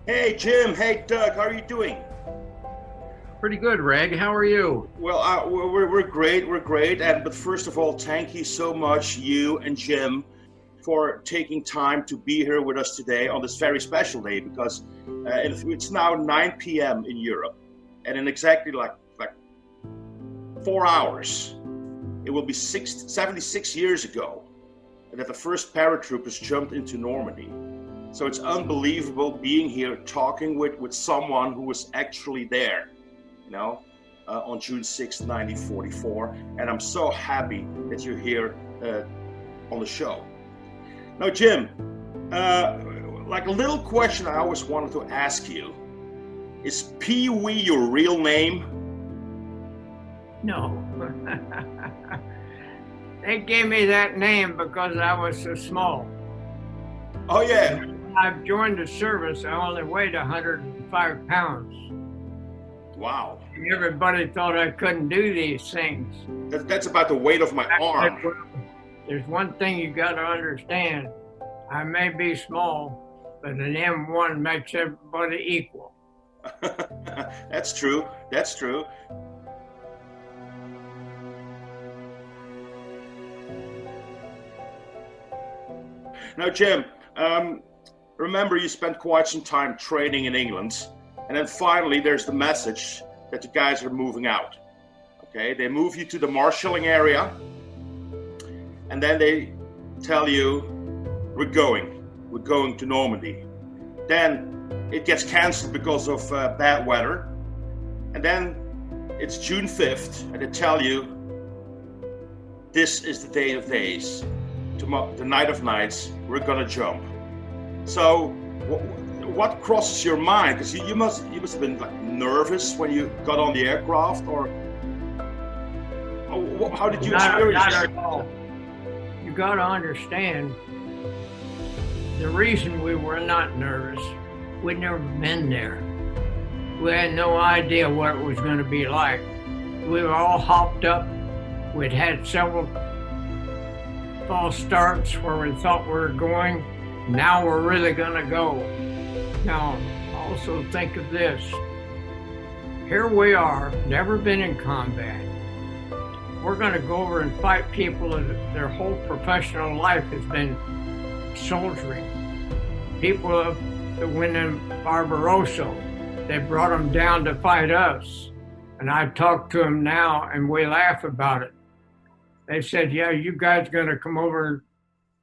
Hey Jim, hey Doug, how are you doing? Pretty good, Reg. How are you? Well, we're great, we're great. But first of all, thank you so much, you and Jim, for taking time to be here with us today on this very special day because it's now 9 p.m. in Europe, and in exactly like 4 hours, it will be 76 years ago that the first paratroopers jumped into Normandy. So it's unbelievable being here talking with someone who was actually there, you know, on June 6, 1944. And I'm so happy that you're here on the show. Now, Jim, like a little question I always wanted to ask you, is Pee Wee your real name? No. They gave me that name because I was so small. Oh, yeah. When I joined the service, I only weighed 105 pounds. Wow. And everybody thought I couldn't do these things. That's about the weight of my arm. There's one thing you got to understand. I may be small, but an M1 makes everybody equal. That's true. That's true. Now, Jim, remember you spent quite some time training in England, and then finally there's the message that the guys are moving out. Okay, they move you to the marshalling area, and then they tell you, we're going to Normandy. Then it gets cancelled because of bad weather, and then it's June 5th, and they tell you, this is the day of days. The night of nights, we're gonna jump. So, what crosses your mind? Because you must have been like nervous when you got on the aircraft, or how did you experience not at all. You got to understand the reason we were not nervous. We'd never been there. We had no idea what it was going to be like. We were all hopped up. We'd had several false starts where we thought we were going. Now we're really going to go. Now, also think of this. Here we are, never been in combat. We're going to go over and fight people that their whole professional life has been soldiering. People that went in Barbarossa, they brought them down to fight us. And I talk to them now and we laugh about it. They said, yeah, you guys going to come over and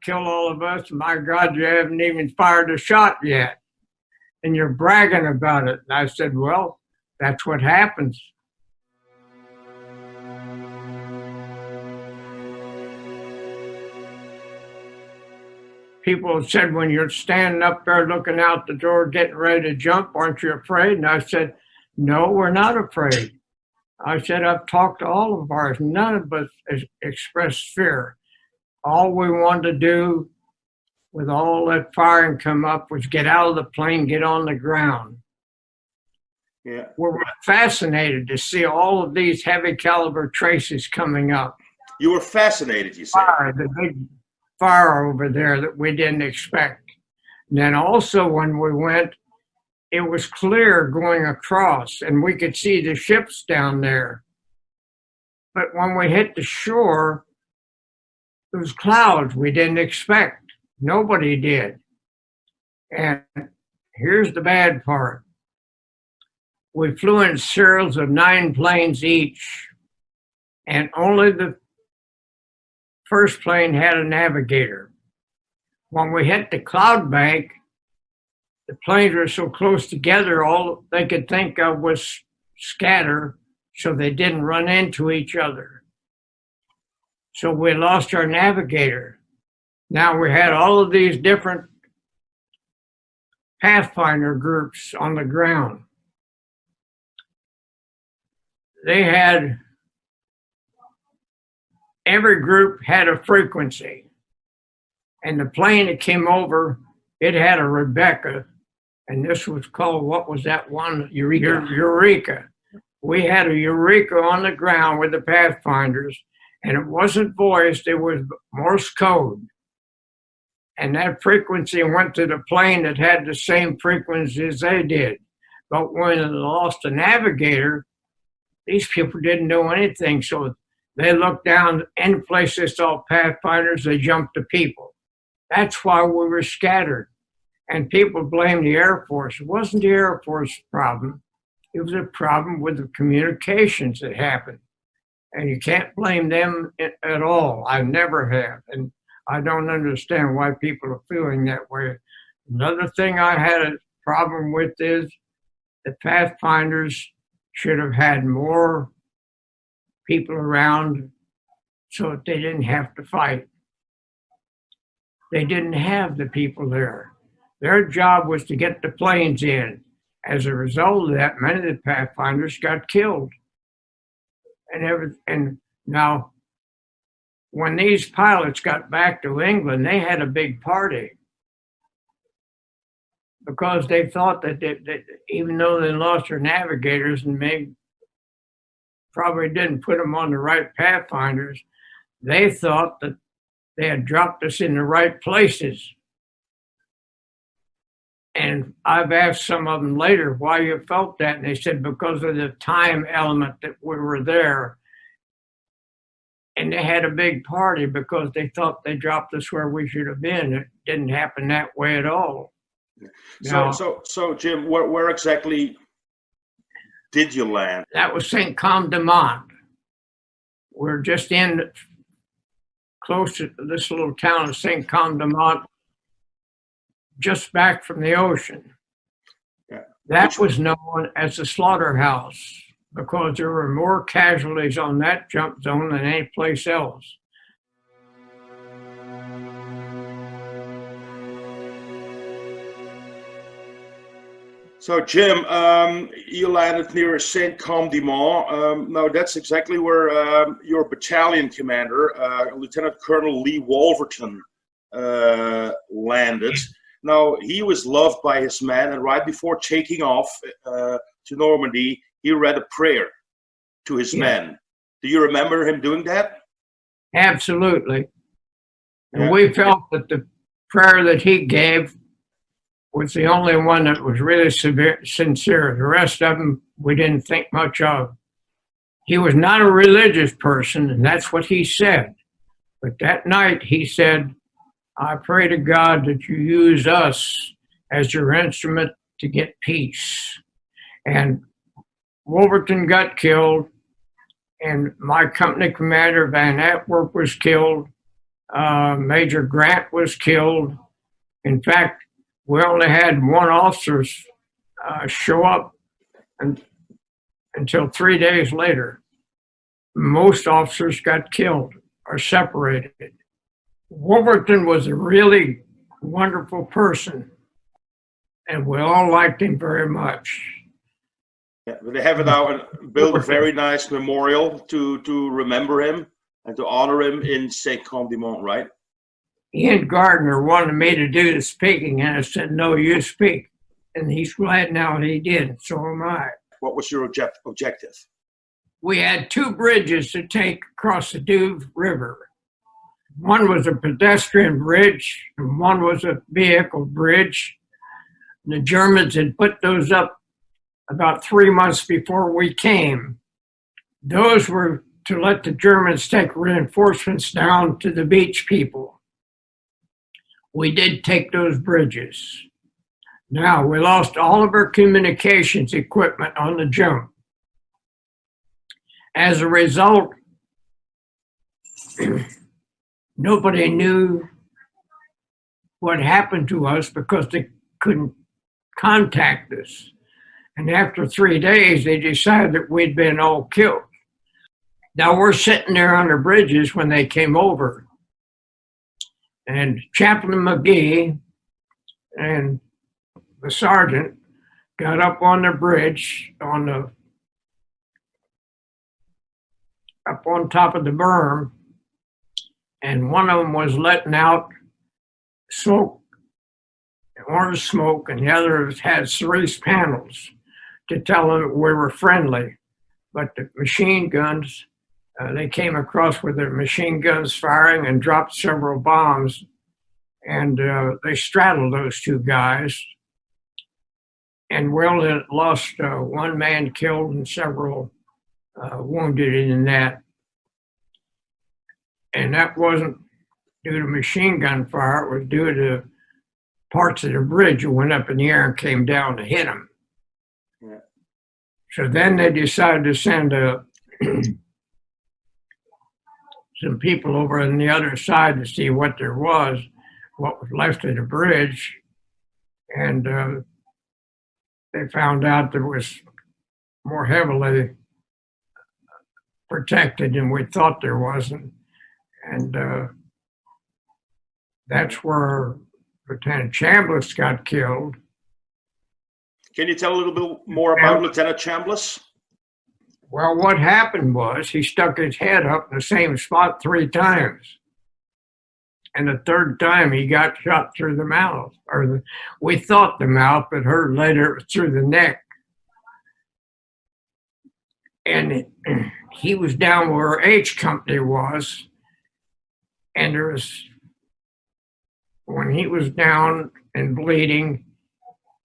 kill all of us? My God, you haven't even fired a shot yet. And you're bragging about it. And I said, well, that's what happens. People said, when you're standing up there looking out the door, getting ready to jump, aren't you afraid? And I said, no, we're not afraid. I said, I've talked to all of ours. None of us expressed fear. All we wanted to do with all that firing come up was get out of the plane, get on the ground. Yeah. We were fascinated to see all of these heavy caliber traces coming up. You were fascinated, you said. The big fire over there that we didn't expect. And then also when we went, it was clear going across and we could see the ships down there. But when we hit the shore, there was clouds we didn't expect. Nobody did. And here's the bad part. We flew in serials of 9 planes each, and only the first plane had a navigator. When we hit the cloud bank, the planes were so close together, all they could think of was scatter, so they didn't run into each other. So we lost our navigator. Now we had all of these different Pathfinder groups on the ground. They had, every group had a frequency. And the plane that came over, it had a Rebecca. And this was called, what was that one? Eureka. We had a Eureka on the ground with the Pathfinders, and it wasn't voiced, it was Morse code. And that frequency went to the plane that had the same frequency as they did. But when they lost a navigator, these people didn't know anything. So they looked down, any place they saw pathfinders, they jumped to people. That's why we were scattered. And people blame the Air Force. It wasn't the Air Force problem. It was a problem with the communications that happened. And you can't blame them at all. I never have. And I don't understand why people are feeling that way. Another thing I had a problem with is the Pathfinders should have had more people around so that they didn't have to fight. They didn't have the people there. Their job was to get the planes in. As a result of that, many of the Pathfinders got killed. And now, when these pilots got back to England, they had a big party because they thought that even though they lost their navigators and maybe probably didn't put them on the right pathfinders, they thought that they had dropped us in the right places. And I've asked some of them later why you felt that, and they said because of the time element that we were there. And they had a big party because they thought they dropped us where we should have been. It didn't happen that way at all. So Jim, where exactly did you land? That was St. Côme-de-Mont. We're just in close to this little town of St. Côme-de-Mont, just back from the ocean. Yeah. That was known as the slaughterhouse because there were more casualties on that jump zone than any place else. So Jim, you landed near St. Côme-de-Mont. Now that's exactly where your battalion commander, Lieutenant Colonel Lee Wolverton, landed. Now he was loved by his men, and right before taking off to Normandy, he read a prayer to his men. Do you remember him doing that? Absolutely. And Yeah. we felt that the prayer that he gave was the only one that was really sincere. The rest of them we didn't think much of. He was not a religious person, and that's what he said. But that night he said, I pray to God that you use us as your instrument to get peace. And Wolverton got killed, and my company commander, Van Antwerp, was killed. Major Grant was killed. In fact, we only had one officer show up until 3 days later. Most officers got killed or separated. Wolverton was a really wonderful person, and we all liked him very much. Yeah, they have now built a very nice memorial to remember him and to honor him in St. Côme-de-Mont, right? Ian Gardner wanted me to do the speaking, and I said, no, you speak. And he's glad now he did, and so am I. What was your objective? We had two bridges to take across the Douve River. One was a pedestrian bridge, and one was a vehicle bridge. The Germans had put those up about 3 months before we came. Those were to let the Germans take reinforcements down to the beach people. We did take those bridges. Now, we lost all of our communications equipment on the jump. As a result, nobody knew what happened to us because they couldn't contact us. And after 3 days, they decided that we'd been all killed. Now we're sitting there on the bridges when they came over. And Chaplain McGee and the sergeant got up on the bridge up on top of the berm, and one of them was letting out smoke, orange smoke, and the other had cerise panels to tell them we were friendly. But the machine guns, they came across with their machine guns firing and dropped several bombs. and they straddled those two guys. And well, it lost one man killed and several wounded in that. And that wasn't due to machine gun fire, it was due to parts of the bridge that went up in the air and came down to hit them. Yeah. So then they decided to send some people over on the other side to see what there was, what was left of the bridge. And they found out there was more heavily protected than we thought there wasn't. And that's where Lieutenant Chambliss got killed. Can you tell a little bit more about Lieutenant Chambliss? Well, what happened was he stuck his head up in the same spot 3 times. And the third time he got shot through the mouth, we thought the mouth, but heard later it was through the neck. And he was down where H Company was, and when he was down and bleeding,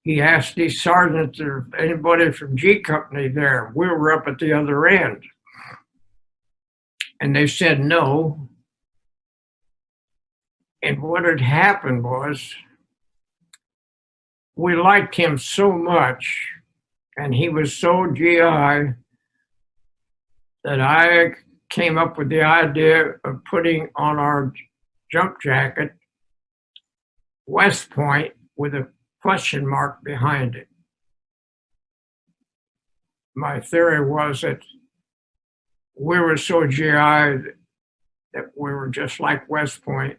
he asked these sergeants if anybody from G Company there. We were up at the other end. And they said no. And what had happened was we liked him so much, and he was so GI, that I came up with the idea of putting on our jump jacket West Point with a question mark behind it. My theory was that we were so GI that we were just like West Point,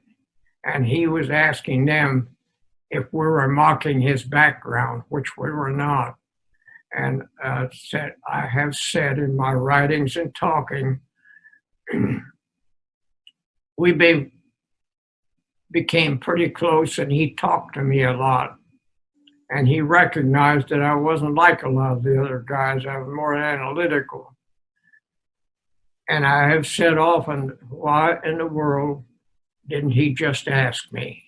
and he was asking them if we were mocking his background, which we were not. And I have said in my writings and talking, we became pretty close, and he talked to me a lot. And he recognized that I wasn't like a lot of the other guys. I was more analytical. And I have said often, why in the world didn't he just ask me?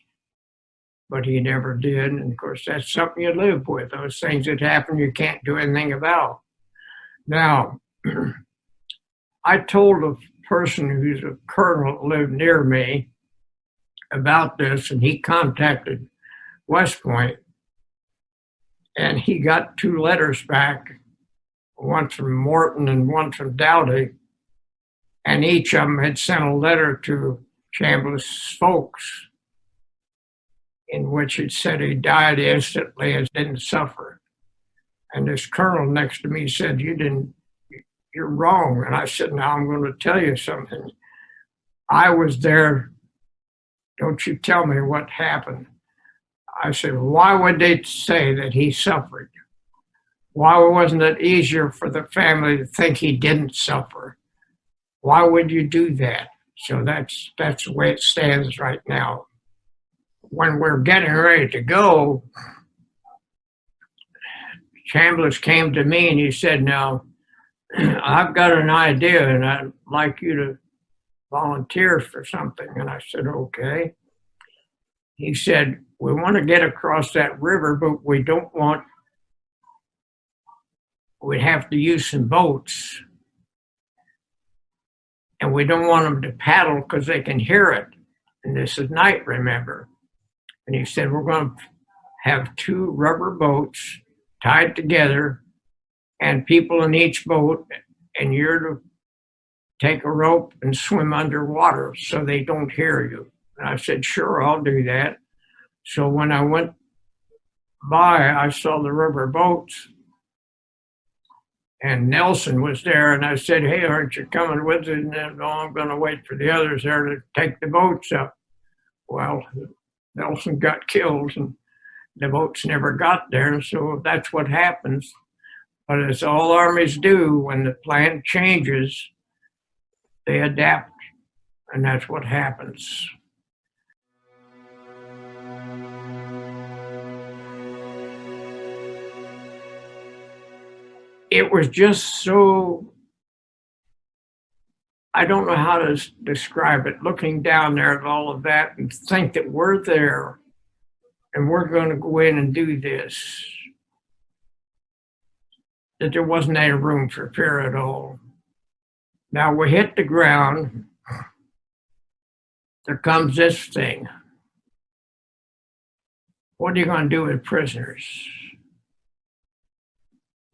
But he never did. And of course, that's something you live with. Those things that happen, you can't do anything about. Now, I told a person who's a colonel that lived near me about this, and he contacted West Point, and he got 2 letters back, one from Morton and one from Dowdy, and each of them had sent a letter to Chambliss' folks in which it said he died instantly and didn't suffer. And this colonel next to me said, you're wrong. And I said, now I'm going to tell you something. I was there. Don't you tell me what happened. I said, why would they say that he suffered? Why wasn't it easier for the family to think he didn't suffer? Why would you do that? So that's the way it stands right now. When we're getting ready to go, Chambliss came to me and he said, now, I've got an idea and I'd like you to volunteer for something. And I said, okay. He said, we want to get across that river, but we'd have to use some boats. And we don't want them to paddle because they can hear it. And this is night, remember. And he said, we're going to have 2 rubber boats tied together and people in each boat, and you're to take a rope and swim underwater so they don't hear you. And I said, sure, I'll do that. So when I went by, I saw the rubber boats, and Nelson was there, and I said, hey, aren't you coming with us? And then, no, I'm going to wait for the others there to take the boats up. Well, Nelson got killed, and the boats never got there, so that's what happens. But as all armies do, when the plan changes, they adapt, and that's what happens. It was just so I don't know how to describe it, looking down there at all of that and think that we're there and we're going to go in and do this, that there wasn't any room for fear at all. Now we hit the ground. There comes this thing. What are you going to do with prisoners?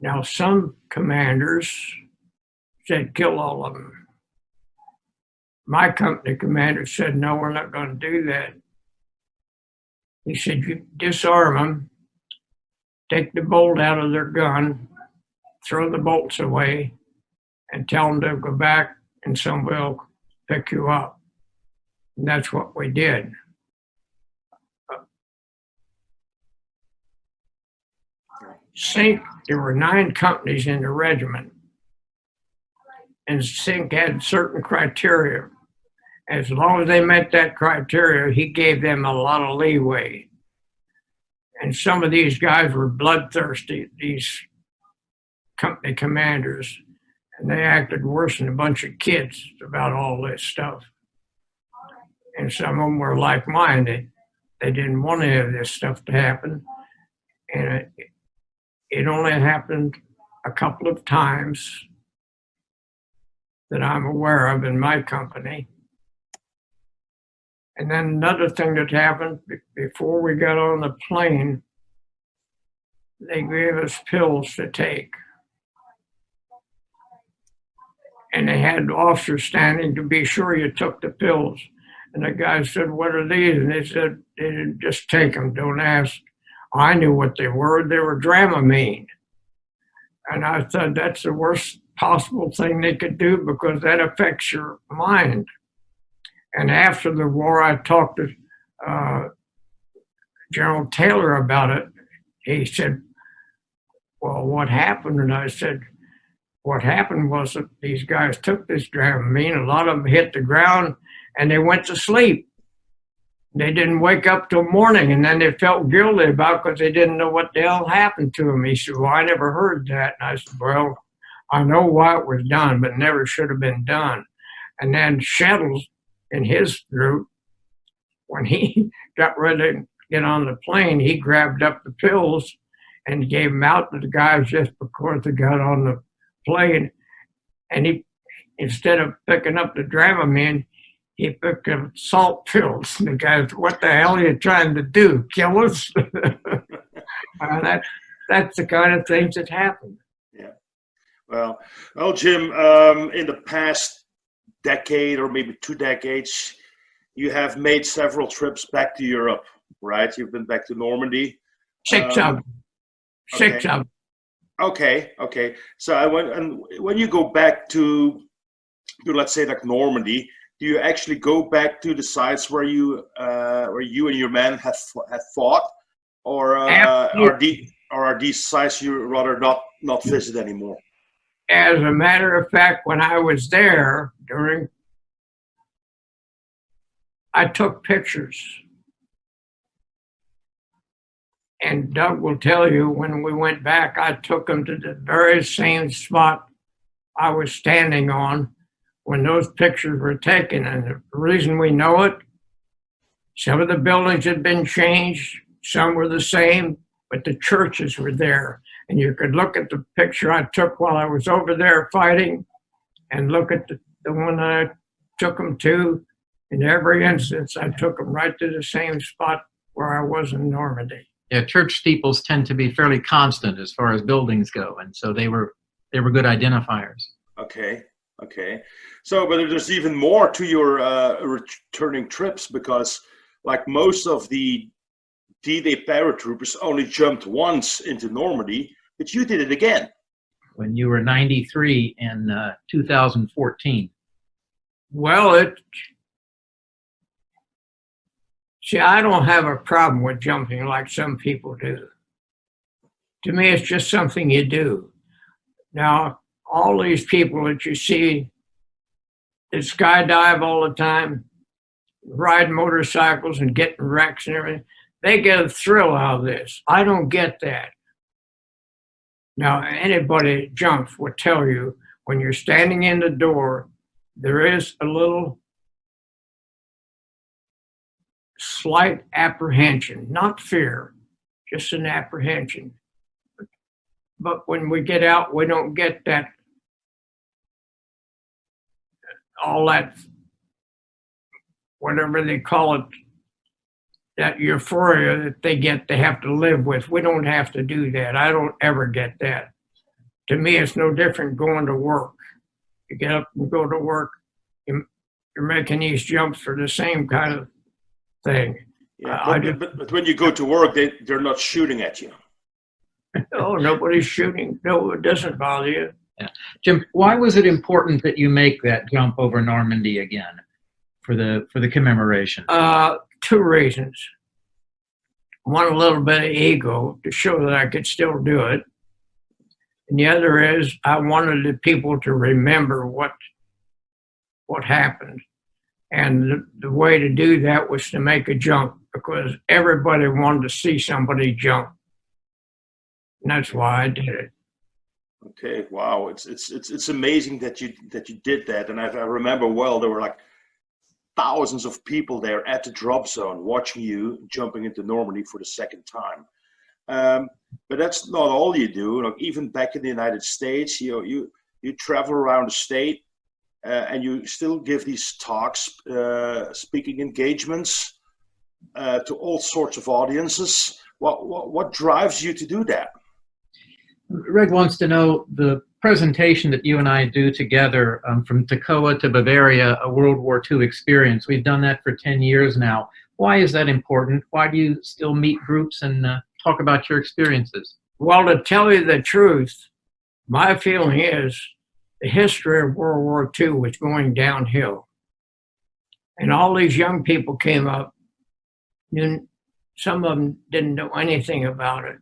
Now, some commanders said, kill all of them. My company commander said, no, we're not going to do that. He said, you disarm them, take the bolt out of their gun, throw the bolts away, and tell them to go back and somebody will pick you up. And that's what we did. Sink, there were 9 companies in the regiment, and Sink had certain criteria. As long as they met that criteria, he gave them a lot of leeway. And some of these guys were bloodthirsty, these company commanders, and they acted worse than a bunch of kids about all this stuff. And some of them were like-minded. They didn't want any of this stuff to happen. And it only happened a couple of times that I'm aware of in my company. And then another thing that happened, before we got on the plane, they gave us pills to take. And they had officers standing to be sure you took the pills. And the guy said, what are these? And they said, just take them, don't ask. I knew what they were. They were Dramamine. And I thought that's the worst possible thing they could do because that affects your mind. And after the war, I talked to General Taylor about it. He said, well, what happened? And I said, what happened was that these guys took this Dramamine, a lot of them hit the ground, and they went to sleep. They didn't wake up till morning, and then they felt guilty about it because they didn't know what the hell happened to them. He said, well, I never heard that. And I said, well, I know why it was done, but never should have been done. And then Shettles in his group, when he got ready to get on the plane, he grabbed up the pills and gave them out to the guys just before they got on the plane. And he, instead of picking up the Dramamine, he picked up salt pills. And the guy said, what the hell are you trying to do, kill us? That's the kind of things that happen. Yeah. Well, Jim, in the past decade or maybe 2 decades, you have made several trips back to Europe, right? You've been back to Normandy. 6 of them. 6 of them. Okay. So when you go back to let's say like Normandy, do you actually go back to the sites where you and your men have fought, or are these sites you rather not visit anymore? As a matter of fact, when I was there I took pictures. And Doug will tell you, when we went back, I took them to the very same spot I was standing on when those pictures were taken. And the reason we know it, some of the buildings had been changed, some were the same, but the churches were there. And you could look at the picture I took while I was over there fighting and look at the one I took them to. In every instance, I took them right to the same spot where I was in Normandy. Yeah, church steeples tend to be fairly constant as far as buildings go, and so they were good identifiers. Okay. So, but there's even more to your returning trips, because like most of the D-Day paratroopers only jumped once into Normandy, but you did it again. When you were 93 in 2014. Well, see, I don't have a problem with jumping like some people do. To me, it's just something you do. Now, all these people that you see that skydive all the time, ride motorcycles and get in wrecks and everything, they get a thrill out of this. I don't get that. Now, anybody that jumps will tell you when you're standing in the door there is a little slight apprehension, not fear, just an apprehension. But when we get out, we don't get that, all that, whatever they call it, that euphoria that they have to live with. We don't have to do that. I don't ever get that. To me, it's no different going to work. You get up and go to work, you're making these jumps for the same kind of thing. Yeah, but when you go to work, they're not shooting at you. No, nobody's shooting. No, it doesn't bother you. Yeah. Jim, why was it important that you make that jump over Normandy again for the commemoration? 2 reasons. One, a little bit of ego to show that I could still do it. And the other is I wanted the people to remember what happened. And the way to do that was to make a jump, because everybody wanted to see somebody jump. And that's why I did it. Okay, wow, it's amazing that you did that. And I remember well, there were like thousands of people there at the drop zone watching you jumping into Normandy for the second time. But that's not all you do. Like, even back in the United States, you travel around the state and you still give these talks, speaking engagements to all sorts of audiences. What drives you to do that? Greg wants to know the presentation that you and I do together, from Toccoa to Bavaria, a World War II experience. We've done that for 10 years now. Why is that important? Why do you still meet groups and talk about your experiences? Well, to tell you the truth, my feeling is the history of World War II was going downhill. And all these young people came up, some of them didn't know anything about it.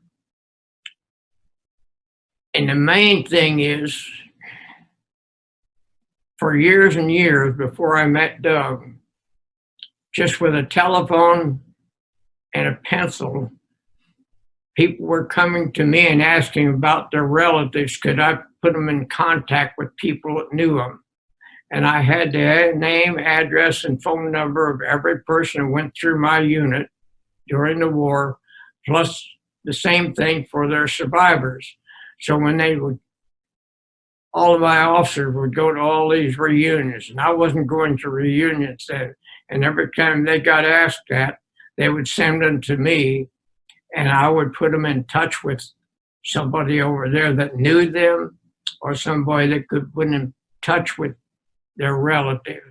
And the main thing is, for years and years before I met Doug, just with a telephone and a pencil, people were coming to me and asking about their relatives. Could I put them in contact with people that knew them? And I had the name, address, and phone number of every person who went through my unit during the war, plus the same thing for their survivors. So when all of my officers would go to all these reunions, and I wasn't going to reunions then. And every time they got asked that, they would send them to me, and I would put them in touch with somebody over there that knew them, or somebody that could put them in touch with their relative.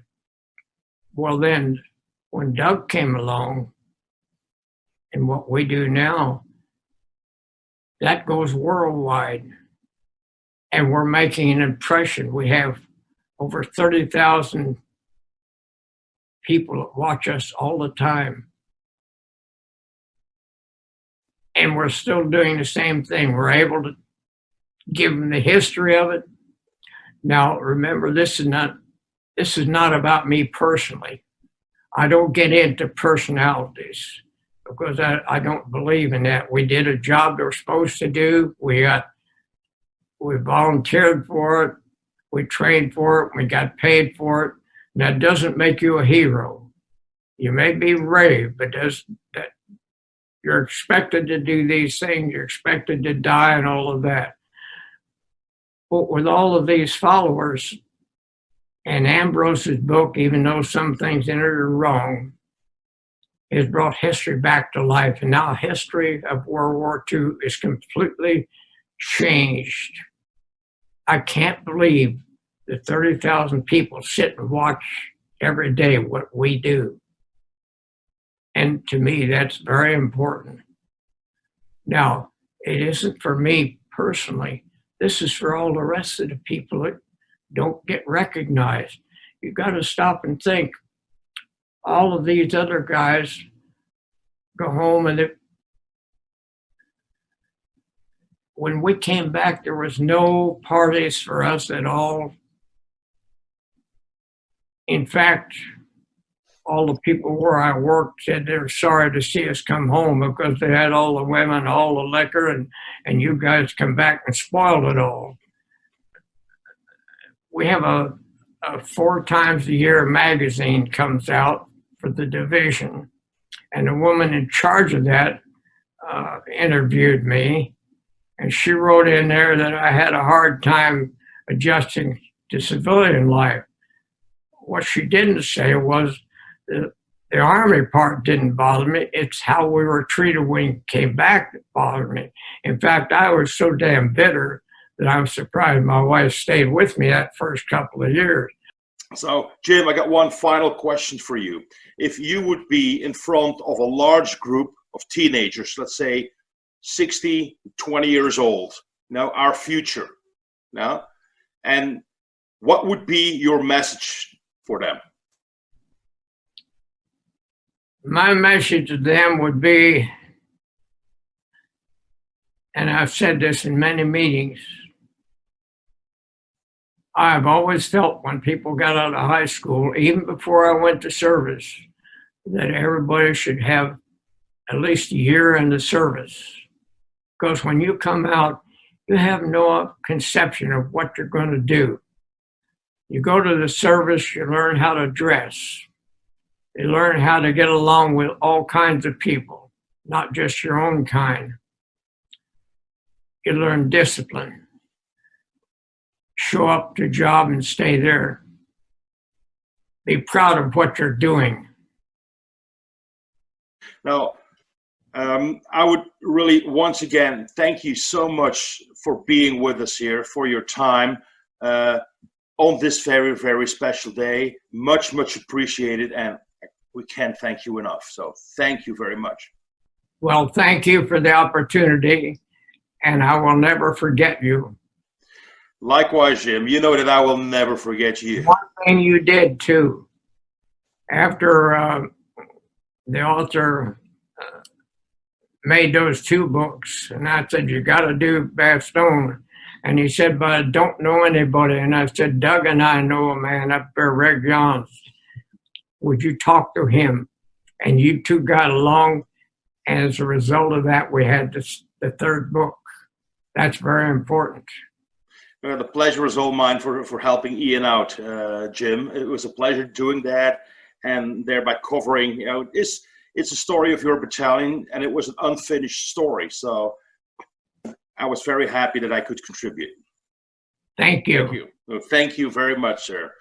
Well, then, when Doug came along, and what we do now, that goes worldwide, and we're making an impression. We have over 30,000 people that watch us all the time. And we're still doing the same thing. We're able to give them the history of it. Now, remember, this is not about me personally. I don't get into personalities, because I don't believe in that. We did a job they were supposed to do. We volunteered for it. We trained for it. We got paid for it. And that doesn't make you a hero. You may be brave, but you're expected to do these things. You're expected to die and all of that. But with all of these followers, and Ambrose's book, even though some things in it are wrong, has brought history back to life. And now history of World War II is completely changed. I can't believe that 30,000 people sit and watch every day what we do. And to me, that's very important. Now, it isn't for me personally. This is for all the rest of the people that don't get recognized. You've got to stop and think. All of these other guys go home, and when we came back, there was no parties for us at all. In fact, all the people where I worked said they were sorry to see us come home, because they had all the women, all the liquor, and you guys come back and spoiled it all. We have a 4 times a year magazine comes out for the division. And the woman in charge of that interviewed me. And she wrote in there that I had a hard time adjusting to civilian life. What she didn't say was that the Army part didn't bother me. It's how we were treated when we came back that bothered me. In fact, I was so damn bitter that I'm surprised my wife stayed with me that first couple of years. So, Jim, I got one final question for you. If you would be in front of a large group of teenagers, let's say 60, 20 years old, our future, and what would be your message for them? My message to them would be, and I've said this in many meetings, I've always felt when people got out of high school, even before I went to service, that everybody should have at least a year in the service. Because when you come out, you have no conception of what you're going to do. You go to the service, you learn how to dress. You learn how to get along with all kinds of people, not just your own kind. You learn discipline. Show up to a job and stay there. Be proud of what you're doing. Now, I would really, once again, thank you so much for being with us here, for your time on this very, very special day. Much, much appreciated, and we can't thank you enough. So thank you very much. Well, thank you for the opportunity, and I will never forget you. Likewise, Jim. You know that I will never forget you. One thing you did, too. After the author made those 2 books, and I said, you got to do Bastogne. And he said, but I don't know anybody. And I said, Doug and I know a man up there, Reg Johns. Would you talk to him? And you 2 got along. And as a result of that, we had the 3rd book. That's very important. The pleasure was all mine for helping Ian out, Jim. It was a pleasure doing that and thereby covering, it's a story of your battalion, and it was an unfinished story. So I was very happy that I could contribute. Thank you. Thank you. Thank you very much, sir.